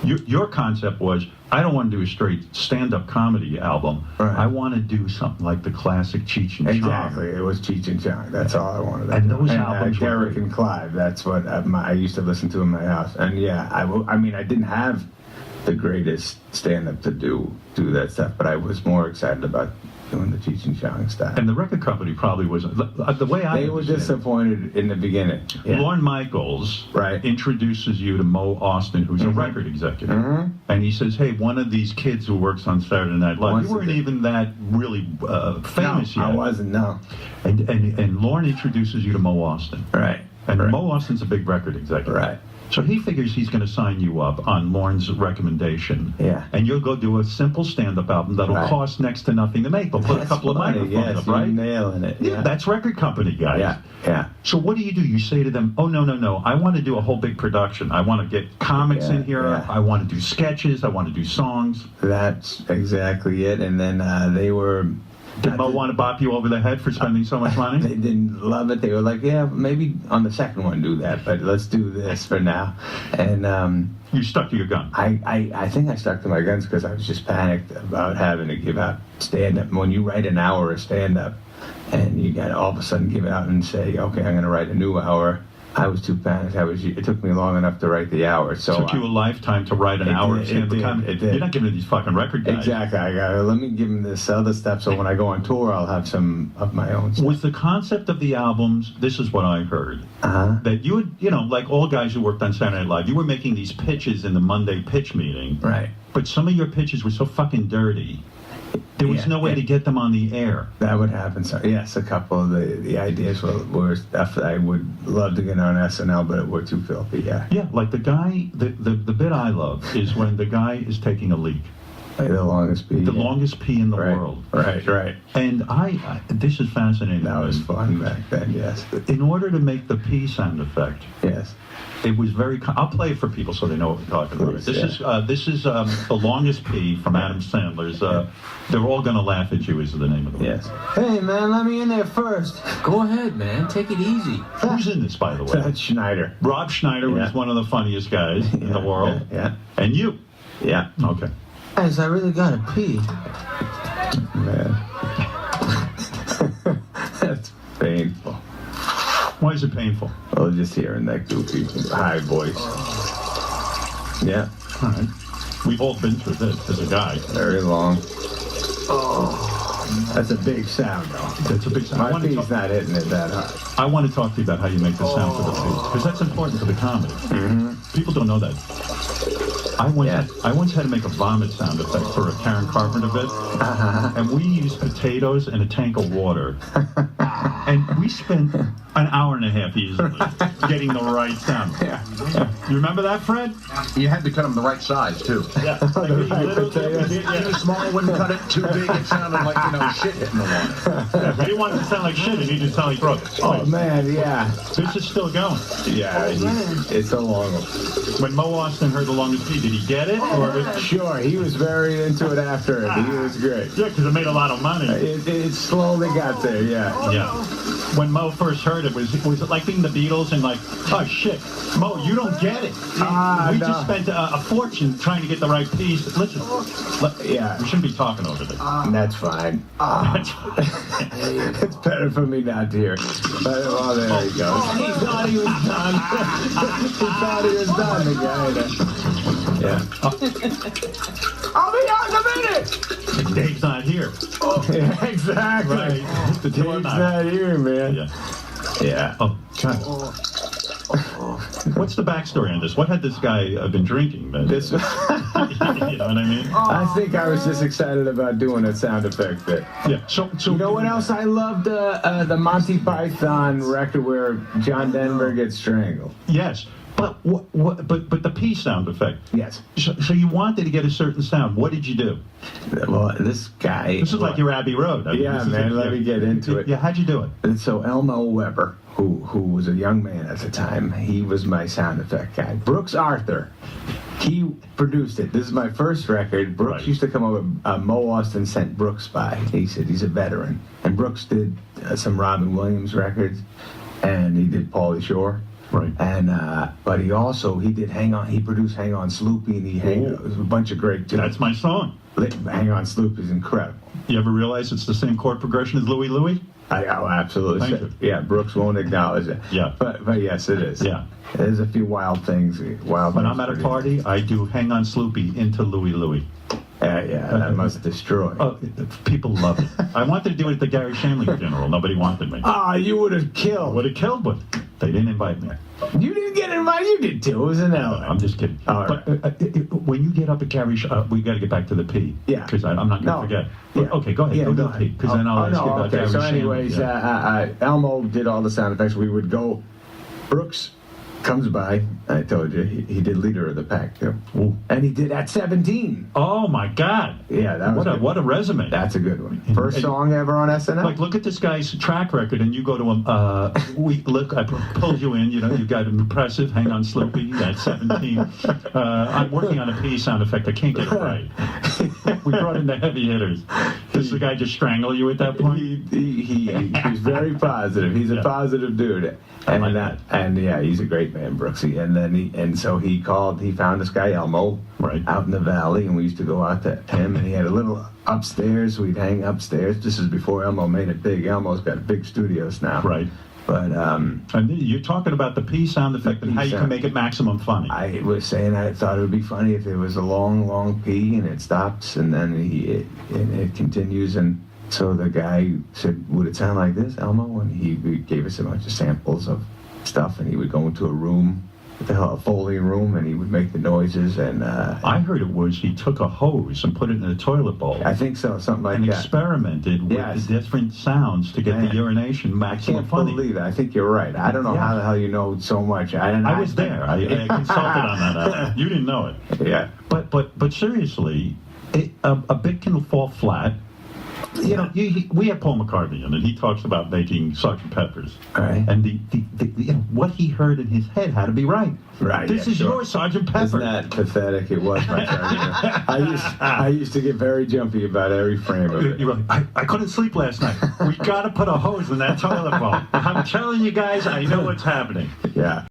Your concept was, I don't want to do a straight stand-up comedy album. Right. I want to do something like the classic Cheech and Chong. Exactly. It was Cheech and Chong. That's all I wanted. And those albums were Derek great. and Clive. That's what I used to listen to in my house. And yeah, I mean, I didn't have the greatest stand-up to do that stuff, but I was more excited about doing the Cheech and Chong stuff. And the record company probably wasn't. The way They were disappointed in the beginning. Yeah. Lorne Michaels Right. introduces you to Mo Austin, who's a record executive. And he says, hey, one of these kids who works on Saturday Night Live, you weren't even that really famous No, yet. I wasn't, no. And Lorne introduces you to Mo Austin. Right. And right. Mo Austin's a big record executive. Right. So he figures he's going to sign you up on Lorne's recommendation. Yeah. And you'll go do a simple stand-up album that'll Right. cost next to nothing to make. They'll put a couple of microphones yes, up, right? You're nailing it. Yeah, that's record company, guys. Yeah, yeah. So what do? You say to them, oh, no, I want to do a whole big production. I want to get comics in here. Yeah. I want to do sketches. I want to do songs. That's exactly it. And then they were... Did Mo want to bop you over the head for spending so much money? They didn't love it. They were like, yeah, maybe on the second one do that, but let's do this for now. And you stuck to your gun. I think I stuck to my guns because I was just panicked about having to give out stand-up. When you write an hour of stand-up and you got to all of a sudden give it out and say, okay, I'm going to write a new hour, I was too panicked. It took me long enough to write the hour. So it took you a lifetime to write an hour of stand-up comedy. It did. You're not giving it these fucking record guys. Exactly. I got let me give them this other stuff so when I go on tour, I'll have some of my own stuff. Was the concept of the albums, this is what I heard, that you would, like all guys who worked on Saturday Night Live, you were making these pitches in the Monday pitch meeting. Right. But some of your pitches were so fucking dirty, there was no way to get them on the air. That would happen. So yes, a couple of the ideas were stuff that I would love to get on SNL, but were too filthy. Yeah. Yeah, like the guy, the bit I love is when the guy is taking a leak. Like the longest pee. The longest pee in the world. Right. And I this is fascinating. That was fun back then. Yes. In order to make the pee sound effect. Yes. It was very. I'll play it for people so they know what we're talking about. Please, This is the longest pee from Adam Sandler's. They're all gonna laugh at you is the name of the movie. Yes. Hey man, let me in there first. Go ahead, man. Take it easy. Who's in this, by the way? That's Schneider. Rob Schneider was one of the funniest guys in the world. Yeah. And you. Yeah. Okay. Guys, I really gotta pee. Man. That's painful. Why is it painful? Well, just hearing that goofy high voice. Yeah. All right. We've all been through this as a guy. Very long. Oh, that's a big sound, though. That's a big sound. My feet's not hitting it that hard. I want to talk to you about how you make the sound for the pee, because that's important for the comedy. People don't know that. I once had to make a vomit sound effect for a Karen Carpenter bit, and we used potatoes and a tank of water, and we spent an hour and a half easily getting the right sound. Yeah. You remember that, Fred? You had to cut them the right size, too. Yeah. Like Too small wouldn't cut it, too big it sounded like, shit hitting the water. we didn't want it to sound like shit, it needed to sound like throat. Oh, man, yeah. This is still going. Yeah, it's a long one. When Mo Austin heard the longest pee, did he get it? Or Sure, he was very into it after it. He was great. yeah, because it made a lot of money. It slowly got there, yeah. Yeah. When Mo first heard it, was it like being the Beatles and like, oh shit, Mo, you don't get it. We just spent a fortune trying to get the right piece. Listen, Yeah. we shouldn't be talking over this. That's fine. It's better for me not to hear. But, well, there he goes. He thought he was done. He thought he was done, the guy. Yeah. I'll be out in a minute! Dave's not here. Yeah, exactly. Right. The Dave's doorknob. not here, man. Yeah. Yeah. Oh, God. What's the backstory on this? What had this guy been drinking? This You know what I mean? I think I was just excited about doing a sound effect bit. Yeah. So You know what else I loved? The Monty Python record where John Denver gets strangled. Yes. But but the P sound effect. Yes. So you wanted to get a certain sound. What did you do? Well, this guy... This is like your Abbey Road. I mean, Yeah, this is man, let me get into it. Yeah, how'd you do it? And so Elmo Weber, who was a young man at the time, he was my sound effect guy. Brooks Arthur, he produced it. This is my first record. Brooks used to come over. Mo Austin sent Brooks by. He said he's a veteran. And Brooks did some Robin Williams records, and he did Pauly Shore. Right. And but he did Hang On. He produced Hang On Sloopy, and it was a bunch of great tunes. That's my song. Hang On Sloopy is incredible. You ever realize it's the same chord progression as Louie Louie? Absolutely. Thank you. Yeah, Brooks won't acknowledge it. Yeah. But yes, it is. Yeah. There's a few wild things. When I'm at a party, I do Hang On Sloopy into Louie Louie. Yeah, that must destroy. People love it. I wanted to do it at the Gary Shandling funeral. Nobody wanted me. You would have killed. Would have killed, but they didn't invite me. You didn't get invited. You did too. It was in LA. I'm just kidding. But when you get up at Gary, we got to get back to the P. Yeah. Because I'm not going to forget. Yeah. Okay, go ahead. Go to the P. Because then I'll ask you about Gary So Shandling. anyways, Elmo did all the sound effects. We would go. Brooks comes by. I told you he did Leader of the Pack too. Ooh. And he did at 17. Oh my God! Yeah, that was what a resume. That's a good one. First song ever on SNL. Like, look at this guy's track record, and you go to him. I pulled you in. You know, you got impressive. Hang On Sloopy at 17. I'm working on a P sound effect. I can't get it right. We brought in the heavy hitters. Does the guy just strangle you at that point? He's very positive. He's a positive dude. And yeah, he's a great man, Brooksy. And then so he found this guy Elmo out in the valley, and we used to go out to him, and he had a little upstairs. We'd hang upstairs. This is before Elmo made it big. Elmo's got big studios now. Right. But and you're talking about the P sound effect and how you can make it maximum funny. I was saying I thought it would be funny if there was a long, long P and it stops and then it continues. And so the guy said, "Would it sound like this, Elmo?" And he gave us a bunch of samples of stuff, and he would go into a room, a Foley room, and he would make the noises. And I heard it was he took a hose and put it in a toilet bowl. I think so, something like and that. experimented with the different sounds to get the urination maximum funny. I can't believe that. I think you're right. I don't know how the hell you know so much. I was there. I consulted on that. You didn't know it. Yeah. But seriously, a bit can fall flat. You know, we have Paul McCartney in it. He talks about making Sgt. Pepper's, and what he heard in his head had to be right. Right. This is your Sgt. Pepper. Isn't that pathetic? It was my Sgt. I used to get very jumpy about every frame of it. You're like, I couldn't sleep last night. We got to put a hose in that toilet bowl. I'm telling you guys, I know what's happening. Yeah.